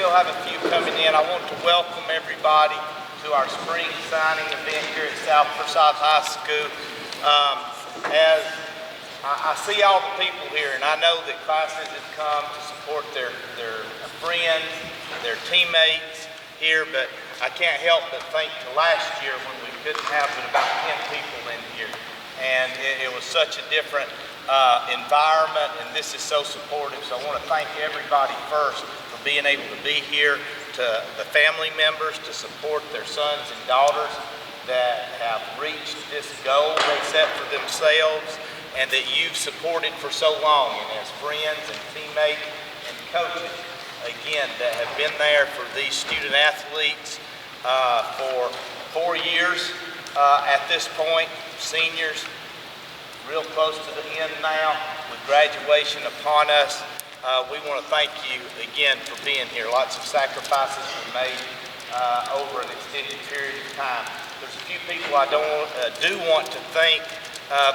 still have a few coming in. I want to welcome everybody to our spring signing event here at South Forsyth High School. As I see all the people here, and I know that classes have come to support their friends, their teammates here, but I can't help but think to last year when we couldn't have but about 10 people in here. And it was such a different environment, and this is so supportive. So I want to thank everybody first for being able to be here, to the family members to support their sons and daughters that have reached this goal they set for themselves and that you've supported for so long, and as friends and teammates and coaches, again, that have been there for these student athletes for 4 years at this point, seniors, real close to the end now with graduation upon us. We want to thank you again for being here. Lots of sacrifices were made over an extended period of time. There's a few people I do want to thank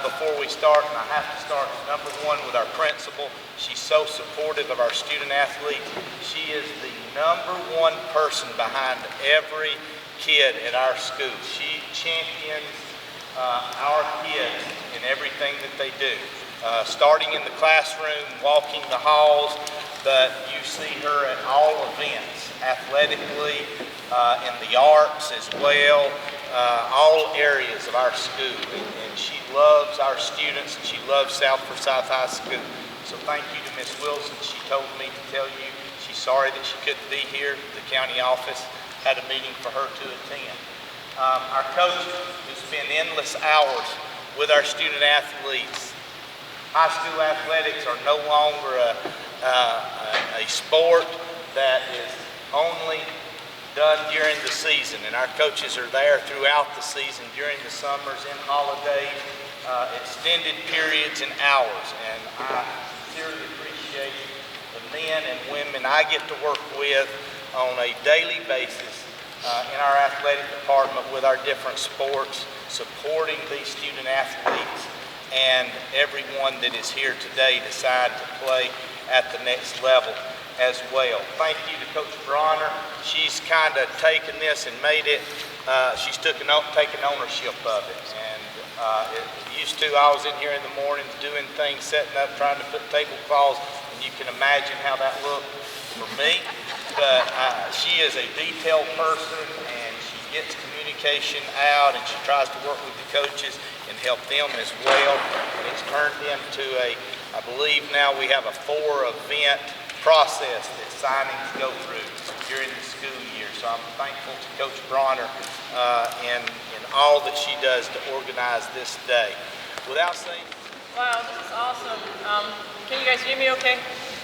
before we start, and I have to start number one with our principal. She's so supportive of our student athletes. She is the number one person behind every kid at our school. She champions our kids in everything that they do. Starting in the classroom, walking the halls, but you see her at all events, athletically, in the arts as well, all areas of our school. And she loves our students, and she loves South Forsyth High School. So thank you to Miss Wilson. She told me to tell you she's sorry that she couldn't be here. The county office had a meeting for her to attend. Our coaches who spend endless hours with our student athletes. High school athletics are no longer a sport that is only done during the season, and our coaches are there throughout the season, during the summers, in holidays, extended periods and hours. And I sincerely appreciate the men and women I get to work with on a daily basis in our athletic department with our different sports, supporting these student athletes and everyone that is here today decide to play at the next level as well. Thank you to Coach Bronner. She's kind of taken this and made it, she's taken ownership of it. And it used to, I was in here in the morning doing things, setting up, trying to put tablecloths, and you can imagine how that looked for me. But she is a detailed person, and she gets communication out, and she tries to work with the coaches and help them as well. And it's turned into I believe now we have a 4-event process that signings go through during the school year. So I'm thankful to Coach Bronner in all that she does to organize this day. Without saying... Wow, this is awesome. Can you guys hear me okay?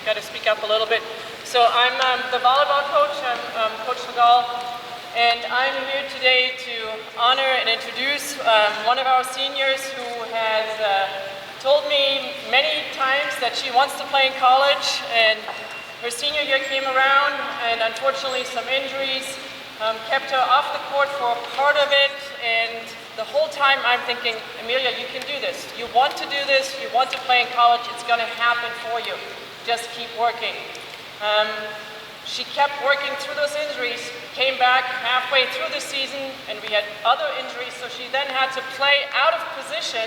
Got to speak up a little bit. So I'm the volleyball coach. I'm Coach Legal, and I'm here today to honor and introduce one of our seniors who has told me many times that she wants to play in college, and her senior year came around, and unfortunately some injuries kept her off the court for part of it. And the whole time I'm thinking, Amelia, you can do this. You want to do this. You want to play in college. It's going to happen for you. Just keep working. She kept working through those injuries, came back halfway through the season, and we had other injuries, so she then had to play out of position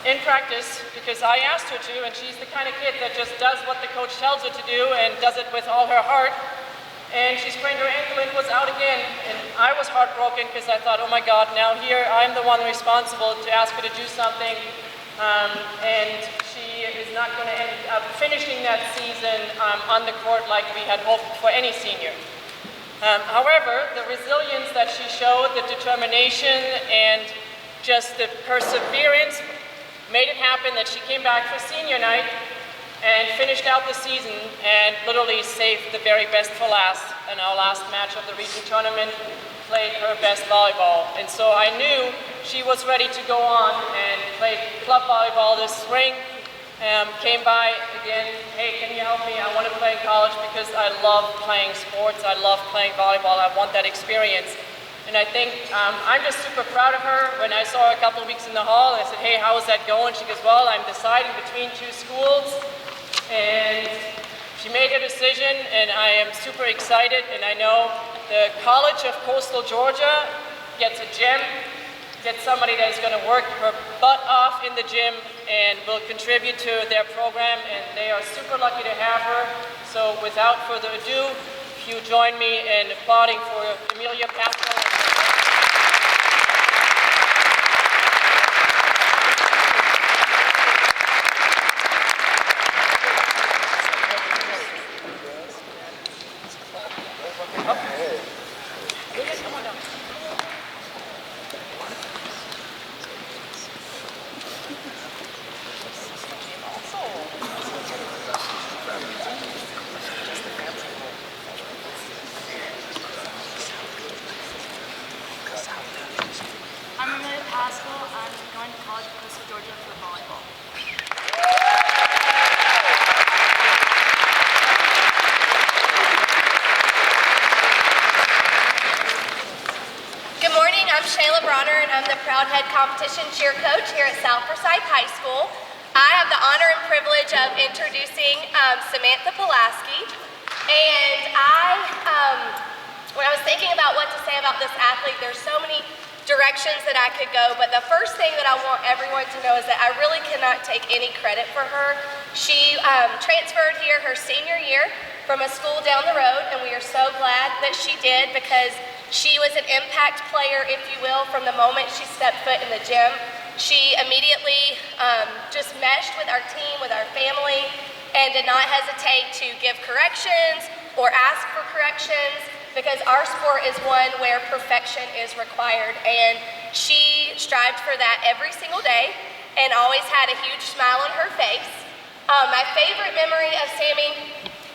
in practice because I asked her to, and she's the kind of kid that just does what the coach tells her to do and does it with all her heart. And she sprained her ankle and was out again, and I was heartbroken because I thought, oh my God, now here I'm the one responsible to ask her to do something, and she is not going to end up finishing that season on the court like we had hoped for any senior. However, the resilience that she showed, the determination, and just the perseverance made it happen that she came back for senior night and finished out the season and literally saved the very best for last. In our last match of the region tournament, played her best volleyball. And so I knew she was ready to go on and played club volleyball this spring. Came by again, hey, can you help me? I want to play in college because I love playing sports. I love playing volleyball. I want that experience. And I think I'm just super proud of her. When I saw her a couple of weeks in the hall, I said, hey, how is that going? She goes, well, I'm deciding between 2 schools. And She made a decision, and I am super excited, and I know the College of Coastal Georgia gets a gem, gets somebody that is going to work her butt off in the gym and will contribute to their program, and they are super lucky to have her. So without further ado, if you join me in applauding for Amelia Pascal. I'm Amelia Pascal. I'm going to College of Coastal Georgia for volleyball. Good morning, I'm Shayla Bronner, and I'm the Proud Head Competition Cheer Coach here at South Forsyth High School. I have the honor and privilege of introducing Samantha Pulaski, and when I was thinking about what to say about this athlete, there's so many directions that I could go, but the first thing that I want everyone to know is that I really cannot take any credit for her. She transferred here her senior year from a school down the road, and we are so glad that she did because she was an impact player, if you will, from the moment she stepped foot in the gym. She immediately just meshed with our team, with our family, and did not hesitate to give corrections or ask for corrections, because our sport is one where perfection is required, and she strived for that every single day and always had a huge smile on her face. My favorite memory of Sammy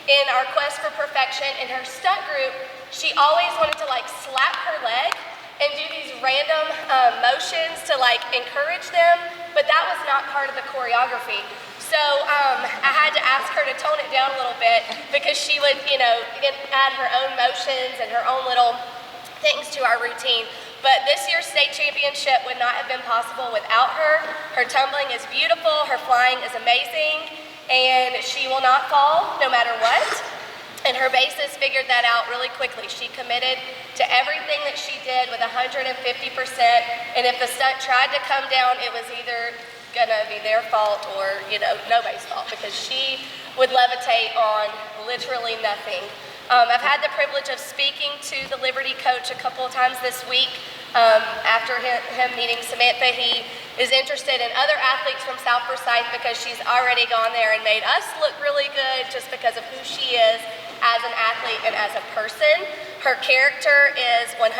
in our quest for perfection in her stunt group, she always wanted to like slap her leg and do these random motions to like encourage them, but that was not part of the choreography. So I had to ask her to tone it down a little bit because she would, add her own motions and her own little things to our routine. But this year's state championship would not have been possible without her. Her tumbling is beautiful, her flying is amazing, and she will not fall no matter what. And her basis figured that out really quickly. She committed to everything that she did with 150%, and if the stunt tried to come down, it was either gonna be their fault or nobody's fault, because she would levitate on literally nothing. I've had the privilege of speaking to the Liberty coach a couple of times this week. After him meeting Samantha, he is interested in other athletes from South Forsyth because she's already gone there and made us look really good just because of who she is as an athlete and as a person. Her character is 100%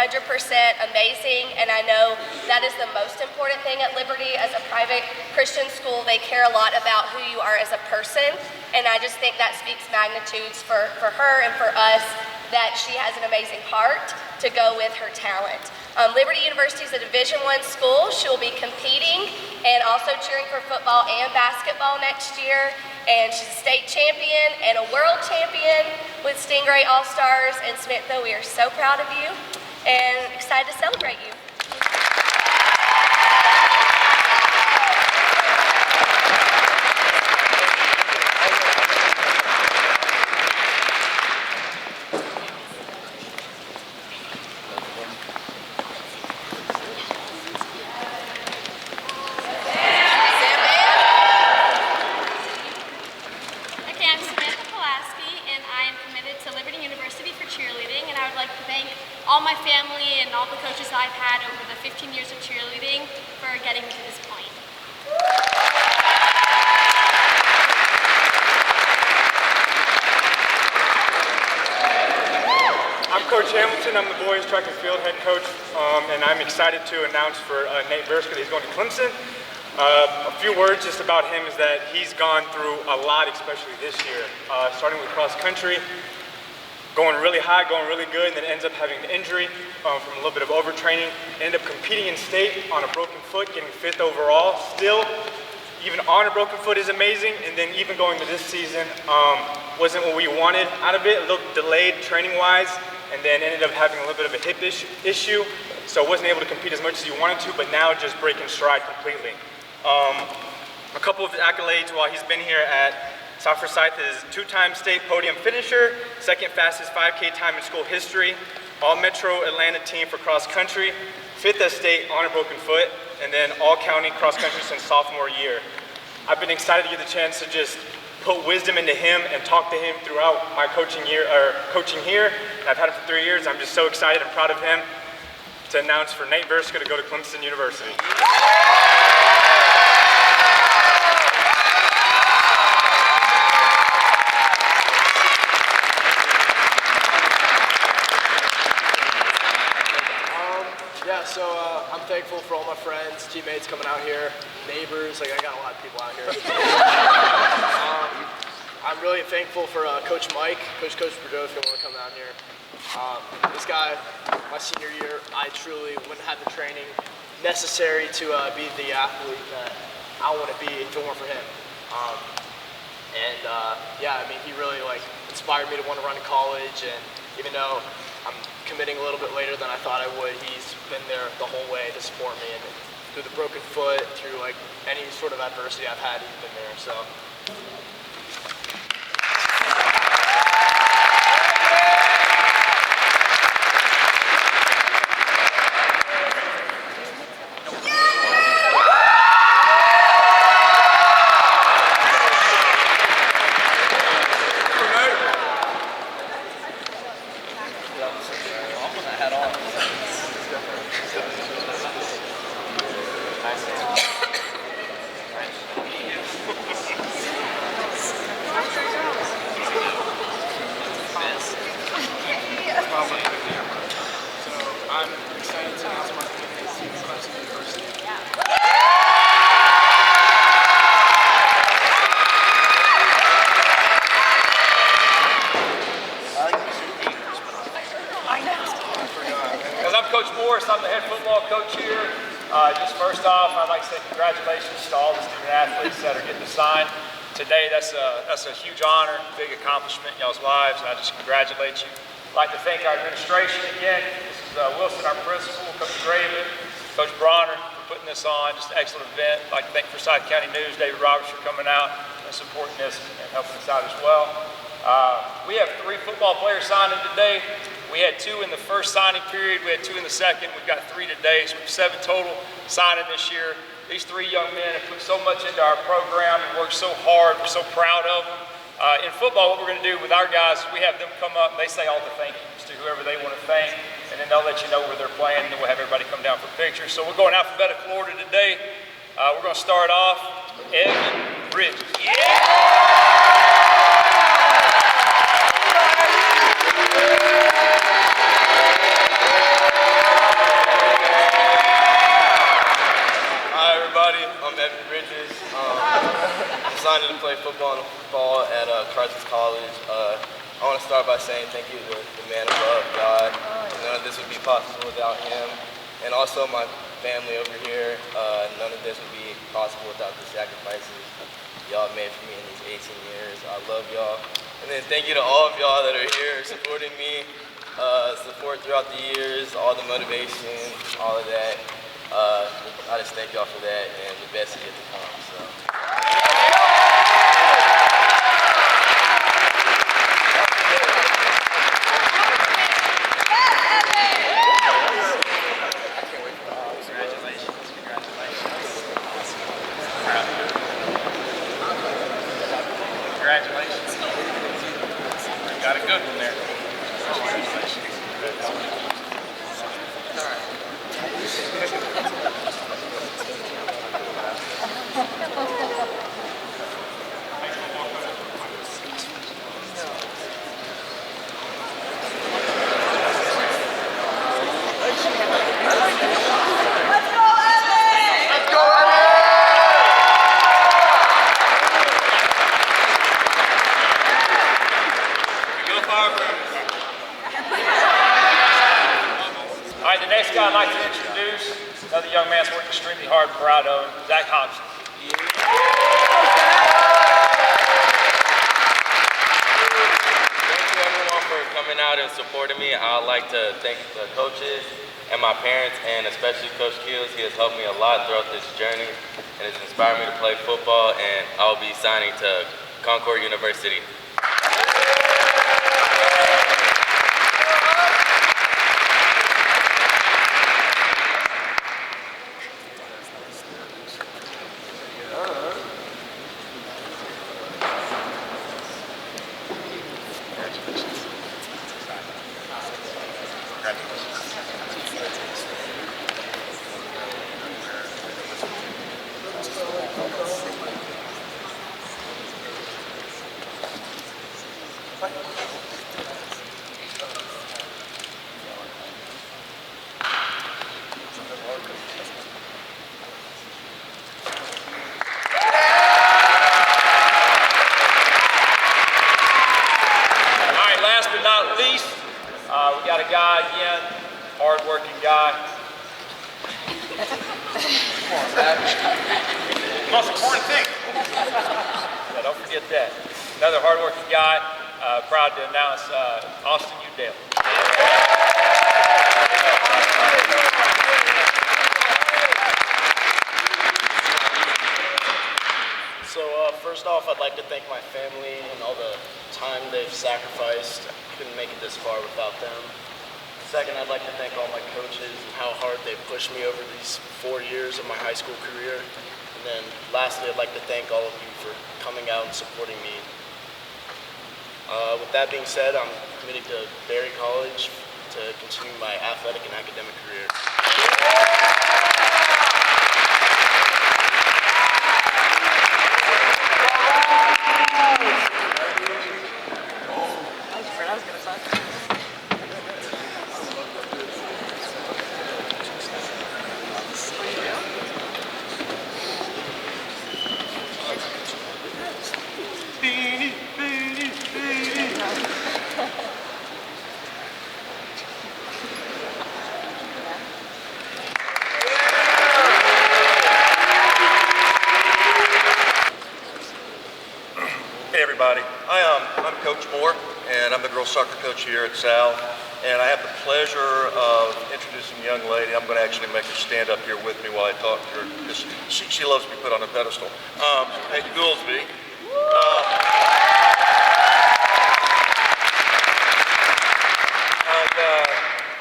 amazing, and I know that is the most important thing at Liberty. As a private Christian school, they care a lot about who you are as a person, and I just think that speaks magnitudes for her and for us, that she has an amazing heart to go with her talent. Liberty University is a Division I school. She will be competing and also cheering for football and basketball next year. And she's a state champion and a world champion with Stingray All-Stars. And Samantha, we are so proud of you and excited to celebrate you. All my family and all the coaches I've had over the 15 years of cheerleading for getting me to this point. I'm Coach Hamilton. I'm the boys track and field head coach, and I'm excited to announce for Nate Verska that he's going to Clemson. A few words just about him is that he's gone through a lot, especially this year, starting with cross country. Going really high, going really good, and then ends up having an injury from a little bit of overtraining. Ended up competing in state on a broken foot, getting 5th overall. Still, even on a broken foot is amazing. And then even going to this season wasn't what we wanted out of it. A little delayed training-wise, and then ended up having a little bit of a hip issue. So wasn't able to compete as much as he wanted to, but now just breaking stride completely. A couple of accolades while he's been here at South Forsyth is two-time state podium finisher, second fastest 5K time in school history, all-metro Atlanta team for cross country, fifth at state on a broken foot, and then all-county cross country since sophomore year. I've been excited to get the chance to just put wisdom into him and talk to him throughout my coaching here. And I've had him for 3 years. I'm just so excited and proud of him to announce for Nate Verska to go to Clemson University. So I'm thankful for all my friends, teammates coming out here, neighbors, like I got a lot of people out here. I'm really thankful for Coach Mike, Coach Bordeaux, if you want to come down here. This guy, my senior year, I truly wouldn't have the training necessary to be the athlete that I want to be if it weren't for him. Yeah, I mean, he really inspired me to want to run in college, and even though I'm committing a little bit later than I thought I would, he's been there the whole way to support me, and through the broken foot, through any sort of adversity I've had, he's been there. So. I'm excited to announce my commitment to Clemson University. Because I'm Coach Forrest, I'm the head football coach here. Just first off, I'd like to say congratulations to all the student athletes that are getting assigned today. That's a huge honor, big accomplishment in y'all's lives, and I just congratulate you. I'd like to thank our administration again. This is Wilson, our principal, Coach Draven, Coach Bronner for putting this on. Just an excellent event. I'd like to thank Forsyth County News, David Roberts for coming out and supporting this and helping us out as well. We have 3 football players signing today. We had 2 in the first signing period. We had 2 in the second. We've got 3 today, so we have 7 total signing this year. These 3 young men have put so much into our program and worked so hard. We're so proud of them. In football, what we're going to do with our guys is we have them come up and they say all the thank yous to whoever they want to thank, and then they'll let you know where they're playing, and then we'll have everybody come down for pictures. So we're going alphabetical order today. We're going to start off Evan Bridges. Hi everybody, I'm Evan Bridges. I'm signed to play football at Carthage College. I want to start by saying thank you to the man above, God. None of this would be possible without him. And also my family over here. None of this would be possible without the sacrifices y'all made for me in these 18 years. I love y'all. And then thank you to all of y'all that are here supporting me. Support throughout the years, all the motivation, all of that. I just thank y'all for that, and the best is yet to come. So. Congratulations. Got a good one there. Congratulations. All right, the next guy I'd like to introduce, another young man's worked extremely hard and proud of him, Zach Hodgson. Thank you everyone for coming out and supporting me. I'd like to thank the coaches and my parents, and especially Coach Keels. He has helped me a lot throughout this journey and has inspired me to play football, and I'll be signing to Concord University. We got a guy again, hard-working guy. Most important thing. Yeah, don't forget that. Another hard-working guy. Proud to announce Austin Udale. So first off, I'd like to thank my family and all the time they've sacrificed. I couldn't make it this far without them. Second, I'd like to thank all my coaches and how hard they pushed me over these 4 years of my high school career. And then lastly, I'd like to thank all of you for coming out and supporting me. With that being said, I'm committed to Berry College to continue my athletic and academic career. Hey everybody, I'm Coach Moore, and I'm the girls soccer coach here at Sal, and I have the pleasure of introducing a young lady. I'm going to actually make her stand up here with me while I talk to her, because she loves to be put on a pedestal. Peyton Goolsby.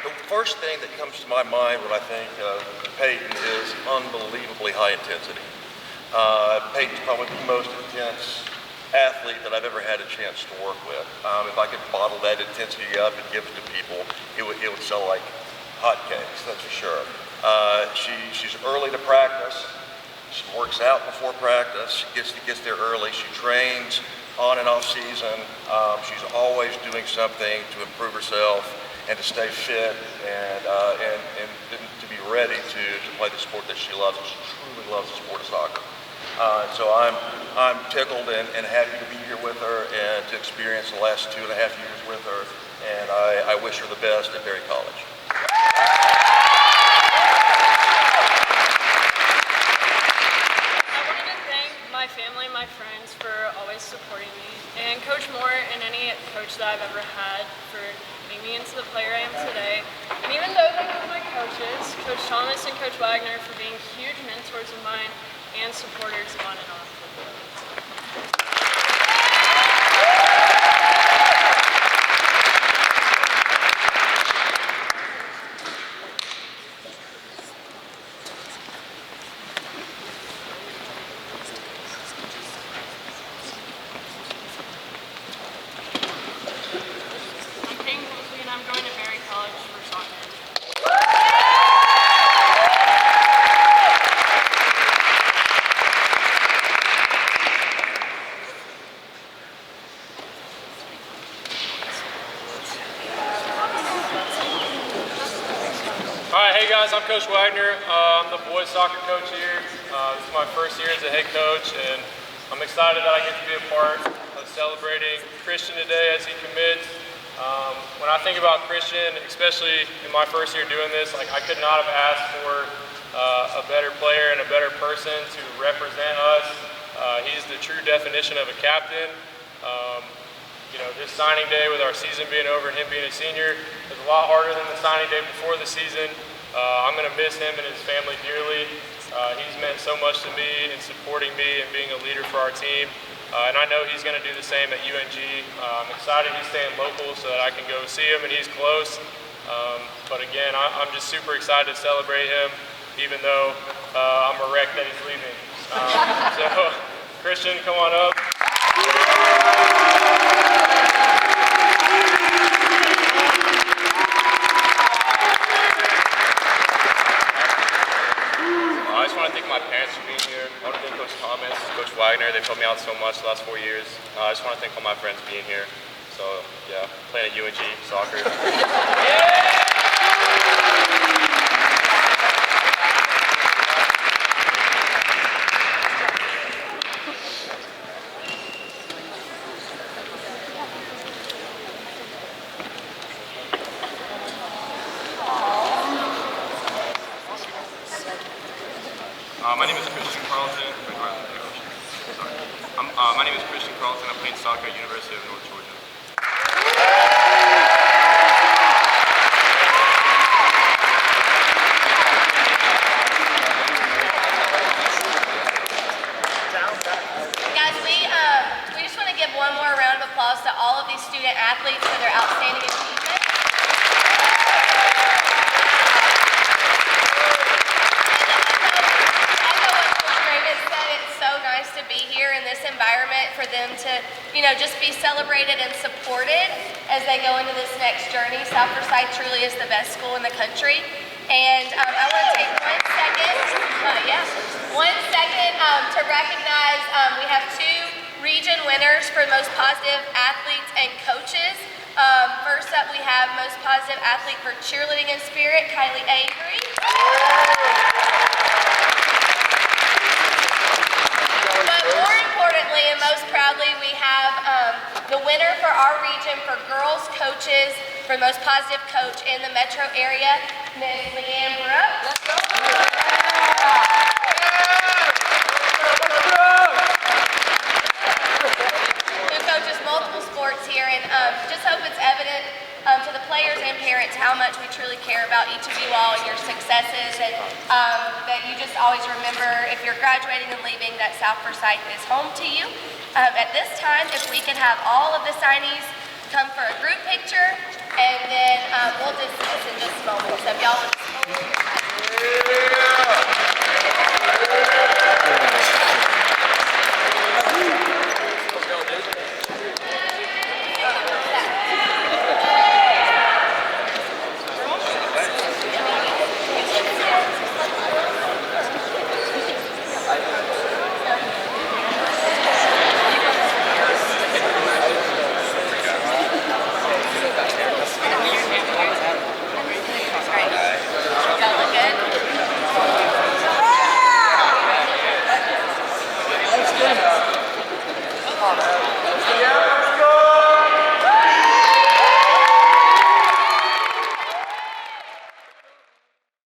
The first thing that comes to my mind when I think of Peyton is unbelievably high intensity. Peyton's probably the most intense athlete that I've ever had a chance to work with. If I could bottle that intensity up and give it to people, it would sell like hotcakes, that's for sure. She's early to practice. She works out before practice. She gets there early. She trains on and off season. She's always doing something to improve herself and to stay fit and to be ready to play the sport that she loves. She truly loves the sport of soccer. So I'm tickled and happy to be here with her and to experience the last 2.5 years with her, and I wish her the best at Berry College. I wanted to thank my family, my friends for always supporting me, and Coach Moore and any coach that I've ever had for getting me into the player I am today. And even though they were my coaches, Coach Thomas and Coach Wagner for being huge mentors of mine and supporters on and off the field. I'm Peyton Goolsby, and I'm going to Berry College for soccer. All right, hey guys, I'm Coach Wagner. I'm the boys soccer coach here. This is my first year as a head coach, and I'm excited that I get to be a part of celebrating Christian today as he commits. When I think about Christian, especially in my first year doing this, like I could not have asked for a better player and a better person to represent us. He's the true definition of a captain. You know, this signing day with our season being over and him being a senior is a lot harder than the signing day before the season. I'm going to miss him and his family dearly. He's meant so much to me in supporting me and being a leader for our team. And I know he's going to do the same at UNG. I'm excited he's staying local so that I can go see him and he's close. But again, I'm just super excited to celebrate him, even though I'm a wreck that he's leaving. So, Christian, come on up. I just want to thank my parents for being here. I want to thank Coach Thomas, Coach Wagner. They've helped me out so much the last 4 years. I just want to thank all my friends for being here. So, yeah, playing at UNG soccer. My name is Christian Carlton. My name is Christian Carlton. I'm playing soccer at University of North Georgia. Guys, we just want to give one more round of applause to all of these student athletes for their outstanding achievements. To be here in this environment, for them to, just be celebrated and supported as they go into this next journey. South Forsyth truly is the best school in the country. And I want to take 1 second, to recognize we have 2 region winners for most positive athletes and coaches. First up, we have most positive athlete for cheerleading and spirit, Kylie Avery. But more importantly and most proudly, we have the winner for our region for girls coaches for most positive coach in the metro area, Ms. Leanne Brooks. Let's go. Who coaches multiple sports here, and just hope it's evident to the players and parents how much we truly care about each of you all and your successes, and that you just always remember, if you're graduating and leaving, that South Forsyth is home to you. At this time, if we could have all of the signees come for a group picture, and then we'll dismiss in just a moment. So if y'all would just hold.